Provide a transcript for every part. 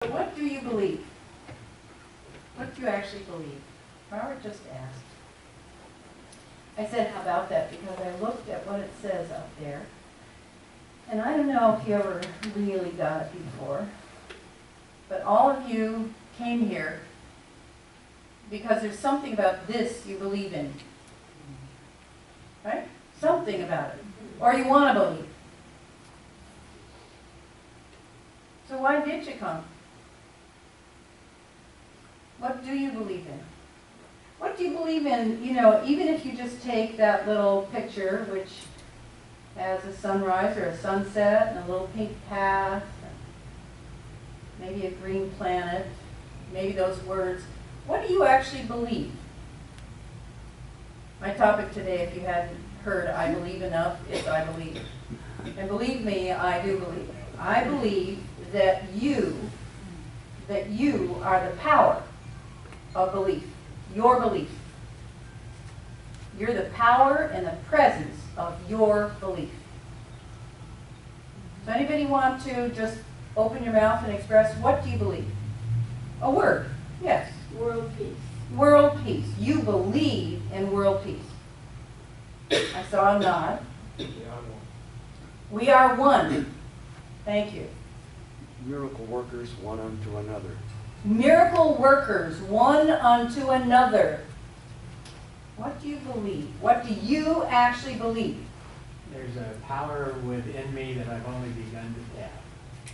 What do you believe? What do you actually believe? Robert just asked. I said, how about that? Because I looked at what it says up there. And I don't know if you ever really got it before, but all of you came here because there's something about this you believe in. Right? Something about it. Or you want to believe. So why did you come? What do you believe in? What do you believe in, you know, even if you just take that little picture, which has a sunrise or a sunset and a little pink path, maybe a green planet, maybe those words, what do you actually believe? My topic today, if you hadn't heard, I believe enough, is I believe. And believe me, I do believe. I believe that you are the power of belief. Your belief. You're the power and the presence of your belief. Does anybody want to just open your mouth and express, what do you believe? A word. Yes. World peace. World peace. You believe in world peace. I saw a nod. We are one. Thank you. Miracle workers, one unto another. Miracle workers, one unto another. What do you believe? What do you actually believe? There's a power within me that I've only begun to tap.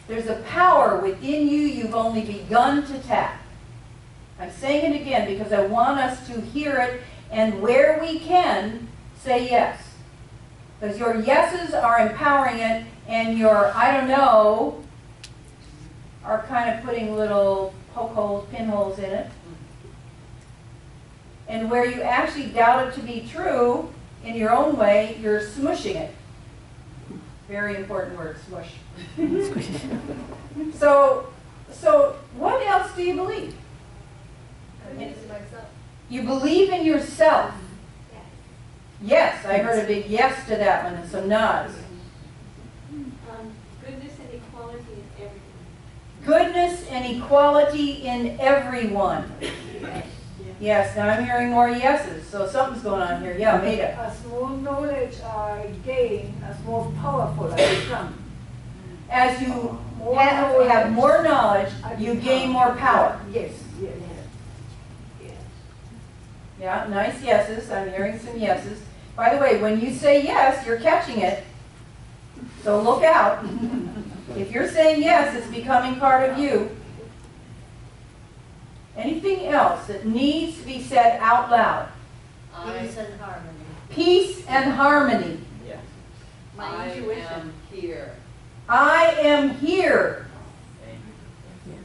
There's a power within you you've only begun to tap. I'm saying it again because I want us to hear it, and where we can, say yes. Because your yeses are empowering it, and your I don't know are kind of putting little poke holes, pinholes in it. And where you actually doubt it to be true, in your own way, you're smushing it. Very important word, smush. So what else do you believe? You believe in yourself. Yes, I heard a big yes to that one and some nods. Goodness and equality in everything. Goodness and equality in everyone. Yes, now I'm hearing more yeses, so something's going on here. Yeah, Maida. As more knowledge I gain, as more powerful I become. As you have more knowledge, you gain more power. Yes, yes. Yeah, nice yeses. I'm hearing some yeses. By the way, when you say yes, you're catching it. So look out. If you're saying yes, it's becoming part of you. Anything else that needs to be said out loud? Peace and harmony. Peace and harmony. Yes. My intuition. I am here. I am here.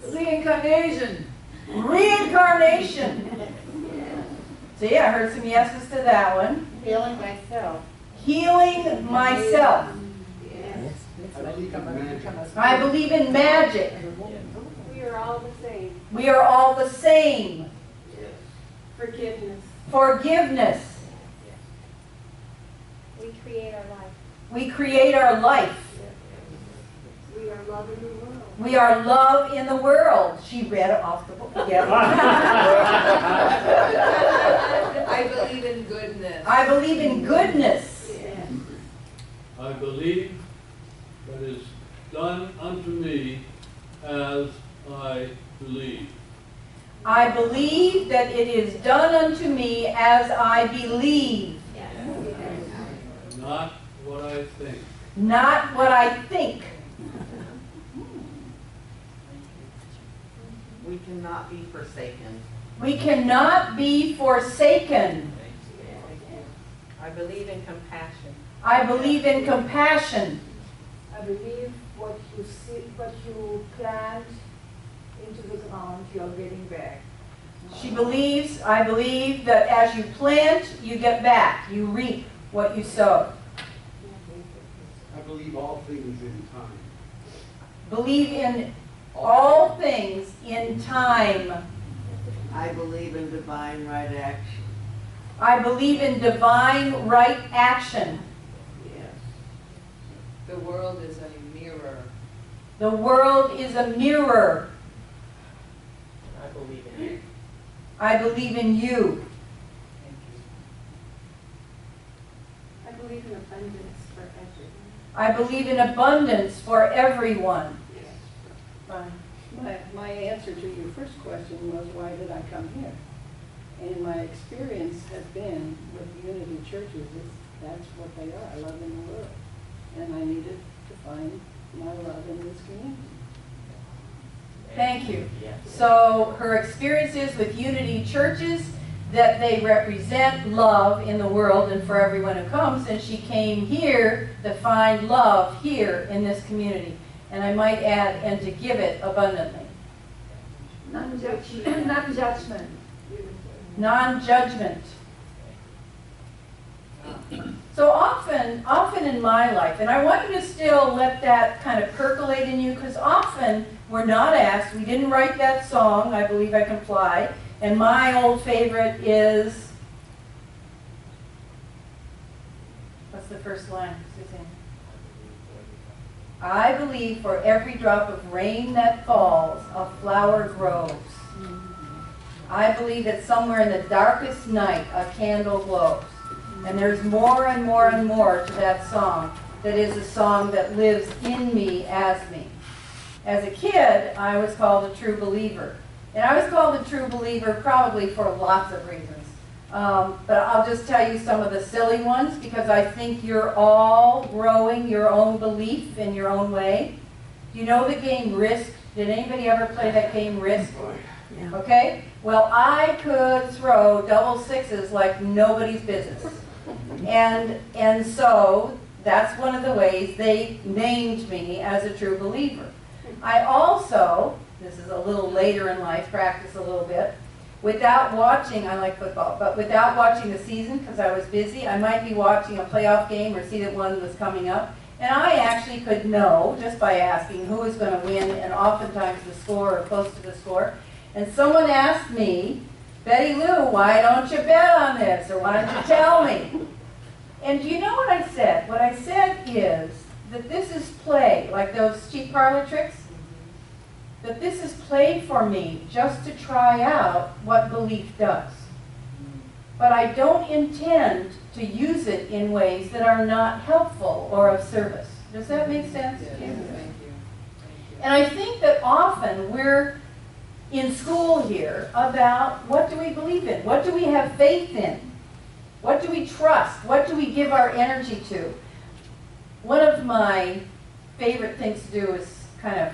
Reincarnation. Reincarnation. See, I heard some yeses to that one. Healing myself. Healing myself. Yes. I believe in magic. We are all the same. We are all the same. Forgiveness. Forgiveness. We create our life. We create our life. We are love in the world. We are love in the world. She read it off the book. Yeah. I believe in goodness. I believe in goodness. I believe that is done unto me as I believe. I believe that it is done unto me as I believe. Not what I think. Not what I think. We cannot be forsaken. We cannot be forsaken. I believe in compassion. I believe in compassion. I believe what you see, what you plant into the ground, you're getting back. She believes, I believe that as you plant, you get back. You reap what you sow. I believe all things in time. Believe in all things in time. I believe in divine right action. I believe in divine right action. Yes. The world is a mirror. The world is a mirror. I believe in you. I believe in abundance for everyone. I believe in abundance for everyone. Fine. My answer to your first question was, why did I come here? And my experience has been with Unity churches, that's what they are, love in the world. And I needed to find my love in this community. Thank you. So her experiences with Unity churches, that they represent love in the world and for everyone who comes, and she came here to find love here in this community. And I might add, and to give it abundantly. Non-judgment. Non-judgment. Non-judgment. So often in my life, and I want you to still let that kind of percolate in you, because often we're not asked, we didn't write that song, I Believe I Can Fly, and my old favorite is, what's the first line, Suzanne? I believe for every drop of rain that falls, a flower grows. I believe that somewhere in the darkest night, a candle glows. And there's more and more and more to that song that is a song that lives in me as me. As a kid, I was called a true believer. And I was called a true believer probably for lots of reasons. But I'll just tell you some of the silly ones, because I think you're all growing your own belief in your own way. Do you know the game Risk? Did anybody ever play that game Risk? Okay? Well, I could throw double sixes like nobody's business. And so that's one of the ways they named me as a true believer. I also, this is a little later in life, practice a little bit, without watching, I like football, but without watching the season because I was busy, I might be watching a playoff game or see that one was coming up, and I actually could know just by asking who was going to win, and oftentimes the score or close to the score. And someone asked me, Betty Lou, why don't you bet on this, or why don't you tell me? And do you know what I said? What I said is that this is play, like those cheap parlor tricks, that this is play for me just to try out what belief does. But I don't intend to use it in ways that are not helpful or of service. Does that make sense? Yes, thank you. And I think that often we're in school here about what do we believe in? What do we have faith in? What do we trust? What do we give our energy to? One of my favorite things to do is kind of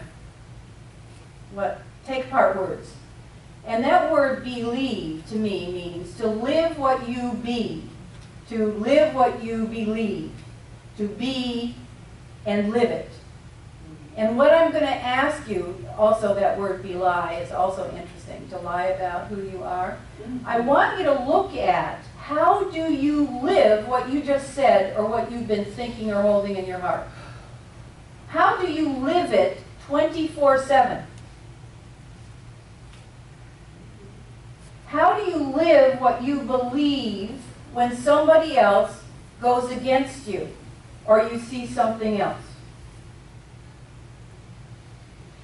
take apart words. And that word believe to me means to live what you be, to live what you believe, to be and live it. And what I'm going to ask you, also that word belie is also interesting, to lie about who you are. I want you to look at how do you live what you just said or what you've been thinking or holding in your heart. How do you live it 24/7? How do you live what you believe when somebody else goes against you or you see something else?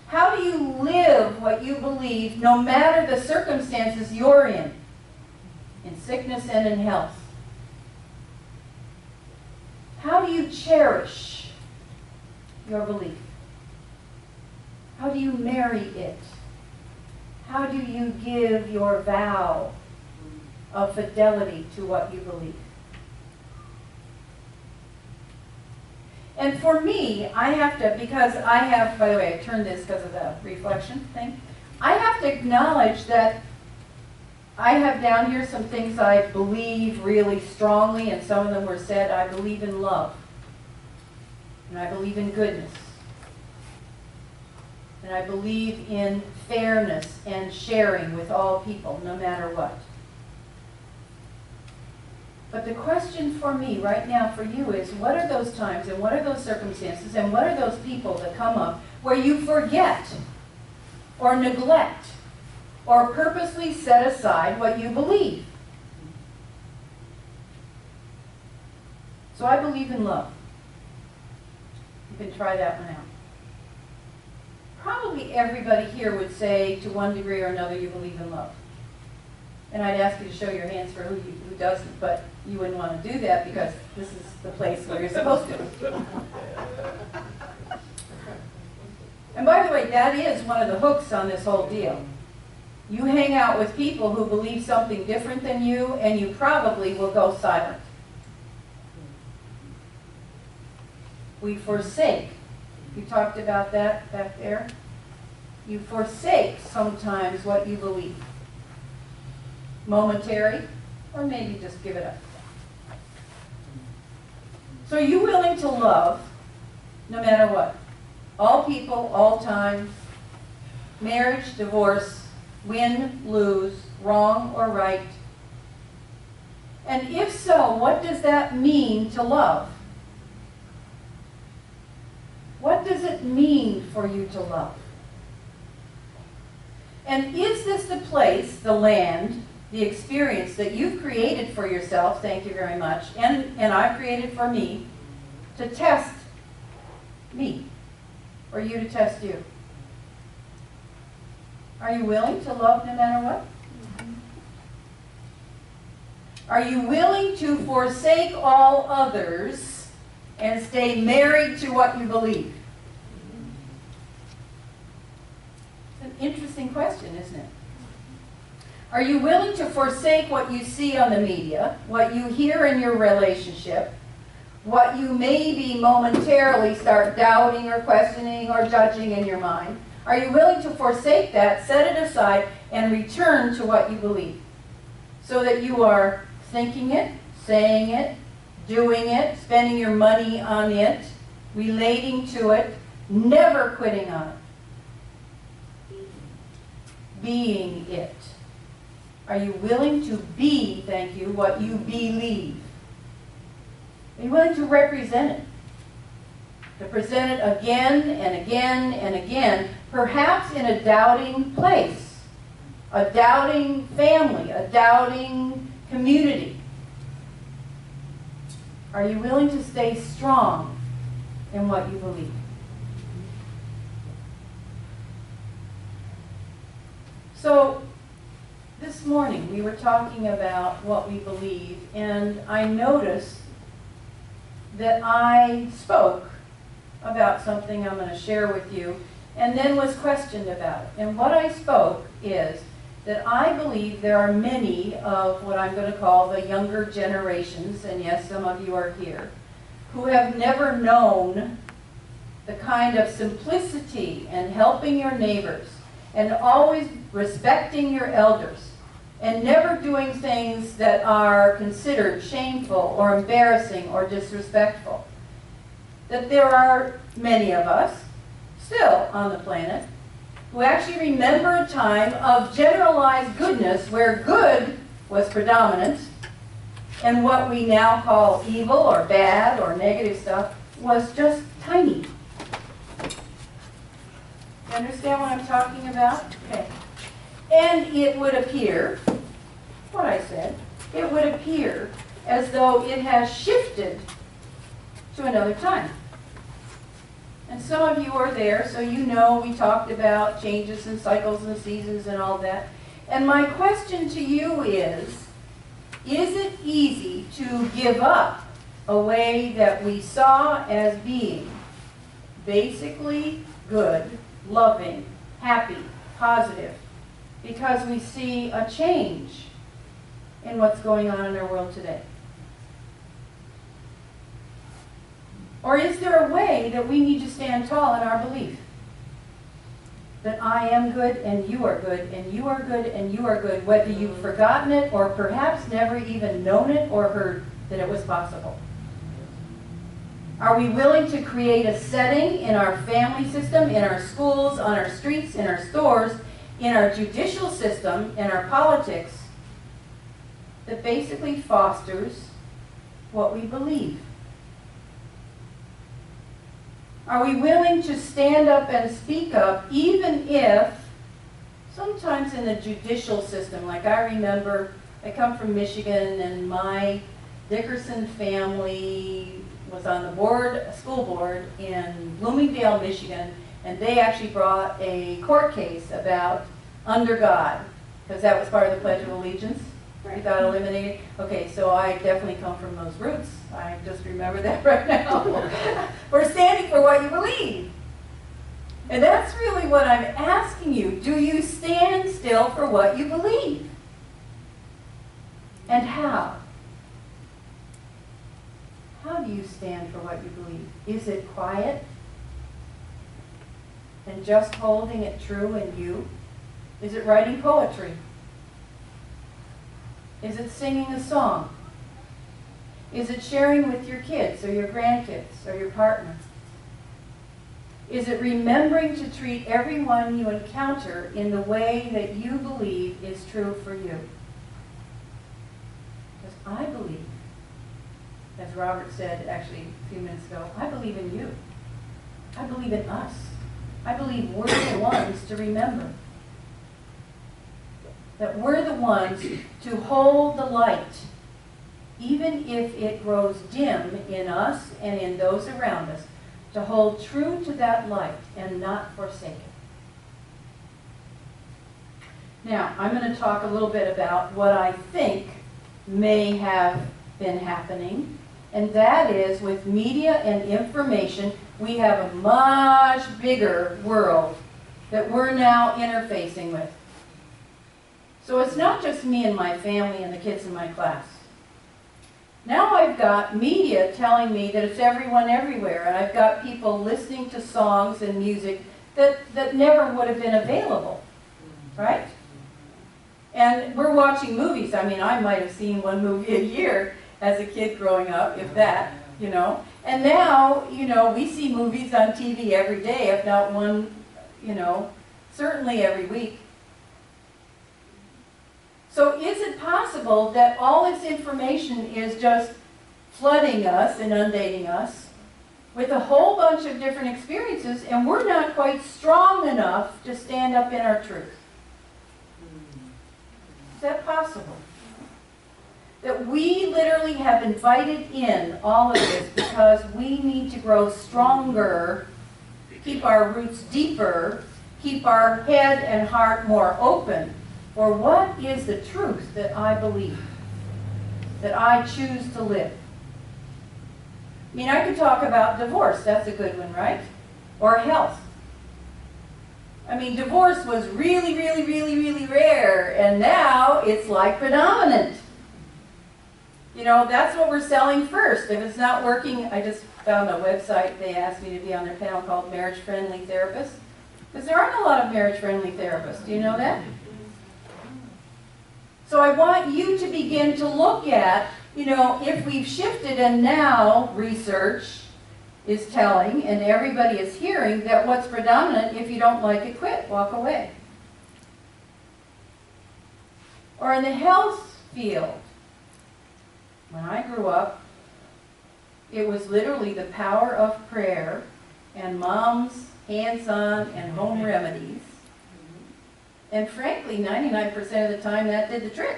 How do you live what you believe no matter the circumstances you're in sickness and in health? How do you cherish your belief? How do you marry it? How do you give your vow of fidelity to what you believe? And for me, I have to, because I have, by the way, I turned this because of the reflection thing. I have to acknowledge that I have down here some things I believe really strongly, and some of them were said. I believe in love. And I believe in goodness. And I believe in fairness and sharing with all people, no matter what. But the question for me right now for you is, what are those times and what are those circumstances and what are those people that come up where you forget or neglect or purposely set aside what you believe? So I believe in love. You can try that one out. Probably everybody here would say, to one degree or another, you believe in love. And I'd ask you to show your hands for who doesn't, but you wouldn't want to do that because this is the place where you're supposed to. And by the way, that is one of the hooks on this whole deal. You hang out with people who believe something different than you, and you probably will go silent. We forsake. You talked about that back there. You forsake sometimes what you believe. Momentary, or maybe just give it up. So are you willing to love no matter what? All people, all time, marriage, divorce, win, lose, wrong or right? And if so, what does that mean to love? What does it mean for you to love? And is this the place, the land, the experience that you've created for yourself, thank you very much, and I've created for me, to test me, or you to test you? Are you willing to love no matter what? Are you willing to forsake all others and stay married to what you believe? It's an interesting question, isn't it? Are you willing to forsake what you see on the media, what you hear in your relationship, what you maybe momentarily start doubting or questioning or judging in your mind? Are you willing to forsake that, set it aside, and return to what you believe? So that you are thinking it, saying it, doing it, spending your money on it, relating to it, never quitting on it. Being it. Are you willing to be, thank you, what you believe? Are you willing to represent it? To present it again and again and again, perhaps in a doubting place, a doubting family, a doubting community. Are you willing to stay strong in what you believe? So, this morning we were talking about what we believe, and I noticed that I spoke about something I'm going to share with you, and then was questioned about it. And what I spoke is that I believe there are many of what I'm going to call the younger generations, and yes, some of you are here, who have never known the kind of simplicity and helping your neighbors, and always respecting your elders, and never doing things that are considered shameful or embarrassing or disrespectful. That there are many of us still on the planet who actually remember a time of generalized goodness where good was predominant and what we now call evil or bad or negative stuff was just tiny. You understand what I'm talking about? Okay. And it would appear, what I said, it would appear as though it has shifted to another time. And some of you are there, so you know we talked about changes and cycles and seasons and all that. And my question to you is it easy to give up a way that we saw as being basically good, loving, happy, positive, because we see a change in what's going on in our world today? Or is there a way that we need to stand tall in our belief? That I am good and you are good and you are good and you are good, whether you've forgotten it or perhaps never even known it or heard that it was possible. Are we willing to create a setting in our family system, in our schools, on our streets, in our stores, in our judicial system, in our politics, that basically fosters what we believe? Are we willing to stand up and speak up, even if sometimes in the judicial system, like I remember, I come from Michigan and my Dickerson family was on the board, school board in Bloomingdale, Michigan, and they actually brought a court case about under God Because that was part of the Pledge of Allegiance. You Right. thought eliminated? Okay, so I definitely come from those roots. I just remember that right now. We're standing for what you believe. And that's really what I'm asking you. Do you stand still for what you believe? And how? How do you stand for what you believe? Is it quiet? And just holding it true in you? Is it writing poetry? Is it singing a song? Is it sharing with your kids or your grandkids or your partner? Is it remembering to treat everyone you encounter in the way that you believe is true for you? Because I believe, as Robert said actually a few minutes ago, I believe in you. I believe in us. I believe we're the ones to remember. That we're the ones to hold the light, even if it grows dim in us and in those around us, to hold true to that light and not forsake it. Now, I'm going to talk a little bit about what I think may have been happening, and that is with media and information, we have a much bigger world that we're now interfacing with. So it's not just me and my family and the kids in my class. Now I've got media telling me that it's everyone everywhere, and I've got people listening to songs and music that never would have been available, right? And we're watching movies. I mean, I might have seen one movie a year as a kid growing up, if that, you know. And now, you know, we see movies on TV every day, if not one, you know, certainly every week. So is it possible that all this information is just flooding us, inundating us with a whole bunch of different experiences, and we're not quite strong enough to stand up in our truth? Is that possible? That we literally have invited in all of this because we need to grow stronger, keep our roots deeper, keep our head and heart more open for what is the truth that I believe, that I choose to live. I mean, I could talk about divorce. That's a good one, right? Or health. I mean, divorce was really, really, really, really rare, and now it's like predominant. You know, that's what we're selling first. If it's not working, I just found a website. They asked me to be on their panel called Marriage Friendly Therapists. Because there aren't a lot of marriage friendly therapists. Do you know that? So I want you to begin to look at, you know, if we've shifted and now research is telling and everybody is hearing that what's predominant, if you don't like it, quit, walk away. Or in the health field, when I grew up, it was literally the power of prayer and mom's hands-on and home remedies. And frankly, 99% of the time that did the trick.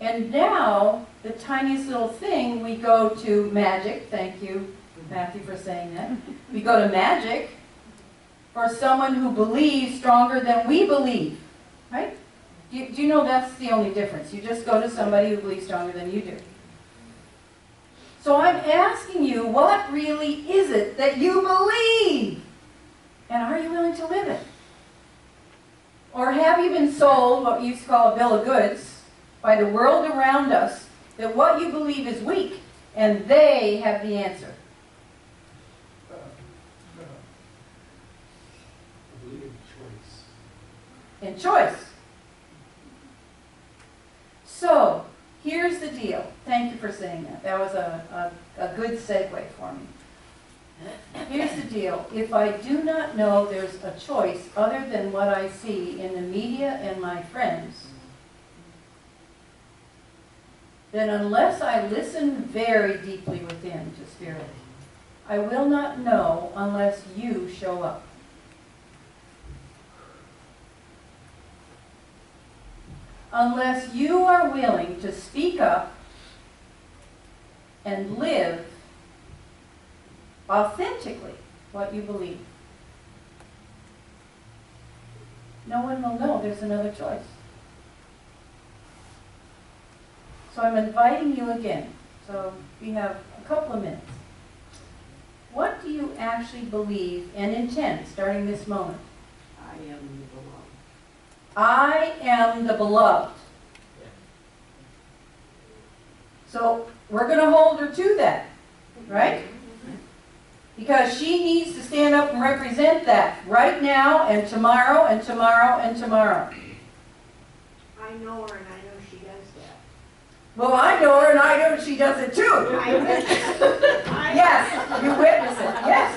And now, the tiniest little thing, we go to magic. Thank you, Matthew, for saying that. We go to magic for someone who believes stronger than we believe. Right? Do you know that's the only difference? You just go to somebody who believes stronger than you do. So I'm asking you, what really is it that you believe? And are you willing to live it? Or have you been sold what we used to call a bill of goods by the world around us, that what you believe is weak, and they have the answer? I believe in choice. In choice. So, here's the deal. Thank you for saying that. That was a good segue for me. Here's the deal. If I do not know there's a choice other than what I see in the media and my friends, then unless I listen very deeply within to Spirit, I will not know unless you show up. Unless you are willing to speak up and live authentically what you believe. no one will know there's another choice. So I'm inviting you again. So we have a couple of minutes. What do you actually believe and intend starting this moment? I am the beloved. I am the beloved. So we're going to hold her to that, right? Because she needs to stand up and represent that right now and tomorrow and tomorrow and tomorrow. I know her and I know she does that. Well, I know her and I know she does it too. I witness it. Yes, you witness it. Yes.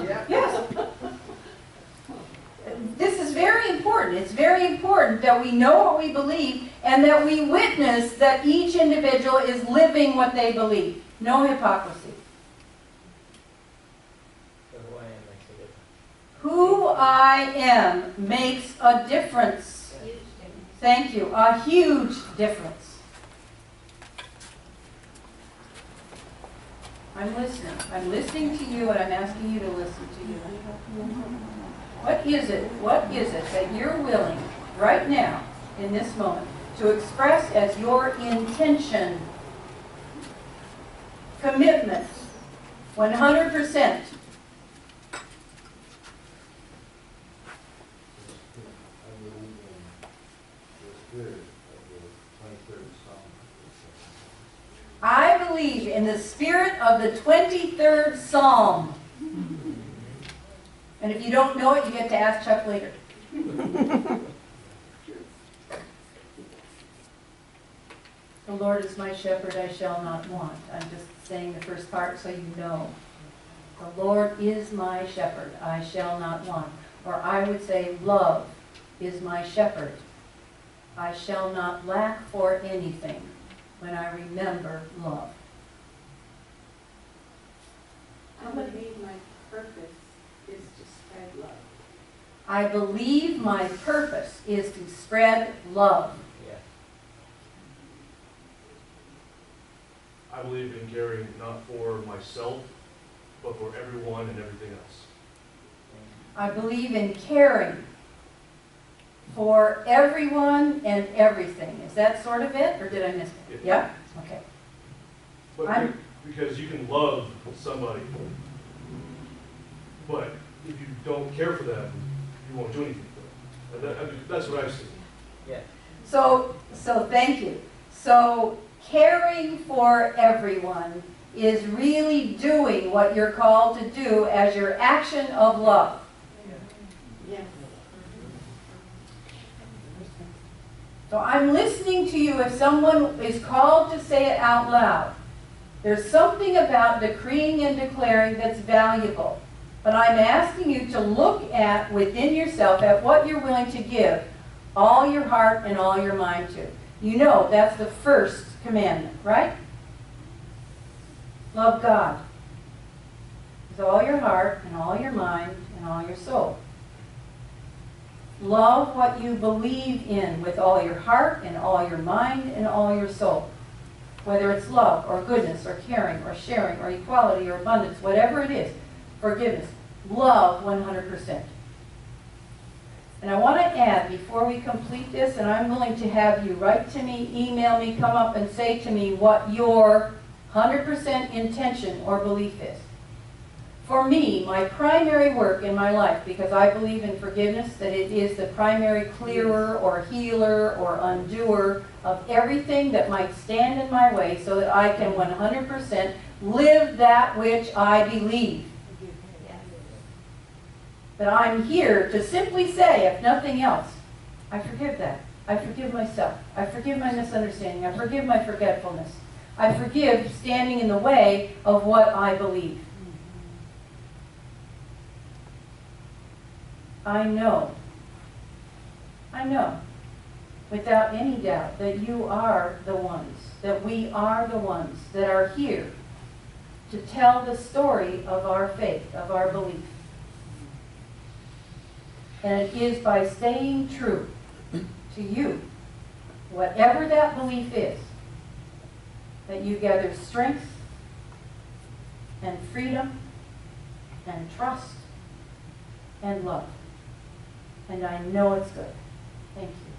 Yeah. Yes. This is very important. It's very important that we know what we believe and that we witness that each individual is living what they believe. No hypocrisy. Who I am makes a difference. Thank you. A huge difference. I'm listening. I'm listening to you and I'm asking you to listen to you. What is it? What is it that you're willing right now, in this moment, to express as your intention? Commitment. 100%. I believe in the spirit of the 23rd Psalm. And if you don't know it, you get to ask Chuck later. The Lord is my shepherd, I shall not want. I'm just saying the first part so you know. The Lord is my shepherd, I shall not want. Or I would say, love is my shepherd. I shall not lack for anything when I remember love. I believe my purpose is to spread love. I believe my purpose is to spread love. I believe in caring not for myself, but for everyone and everything else. I believe in caring for everyone and everything. Is that sort of it, or did I miss it? Yeah? Okay. But because you can love somebody, but if you don't care for them, you won't do anything for them. And that's what I've seen. Yeah. So thank you. So caring for everyone is really doing what you're called to do as your action of love. Yes. So I'm listening to you if someone is called to say it out loud. There's something about decreeing and declaring that's valuable. But I'm asking you to look at within yourself at what you're willing to give all your heart and all your mind to. You know that's the first commandment, right? Love God with all your heart and all your mind and all your soul. Love what you believe in with all your heart and all your mind and all your soul. Whether it's love or goodness or caring or sharing or equality or abundance, whatever it is, forgiveness. Love 100%. And I want to add, before we complete this, and I'm willing to have you write to me, email me, come up and say to me what your 100% intention or belief is. For me, my primary work in my life, because I believe in forgiveness, that it is the primary clearer or healer or undoer of everything that might stand in my way so that I can 100% live that which I believe. That I'm here to simply say, if nothing else, I forgive that. I forgive myself. I forgive my misunderstanding. I forgive my forgetfulness. I forgive standing in the way of what I believe. I know, without any doubt, that you are the ones, that we are the ones that are here to tell the story of our faith, of our belief. And it is by staying true to you, whatever that belief is, that you gather strength and freedom and trust and love. And I know it's good. Thank you.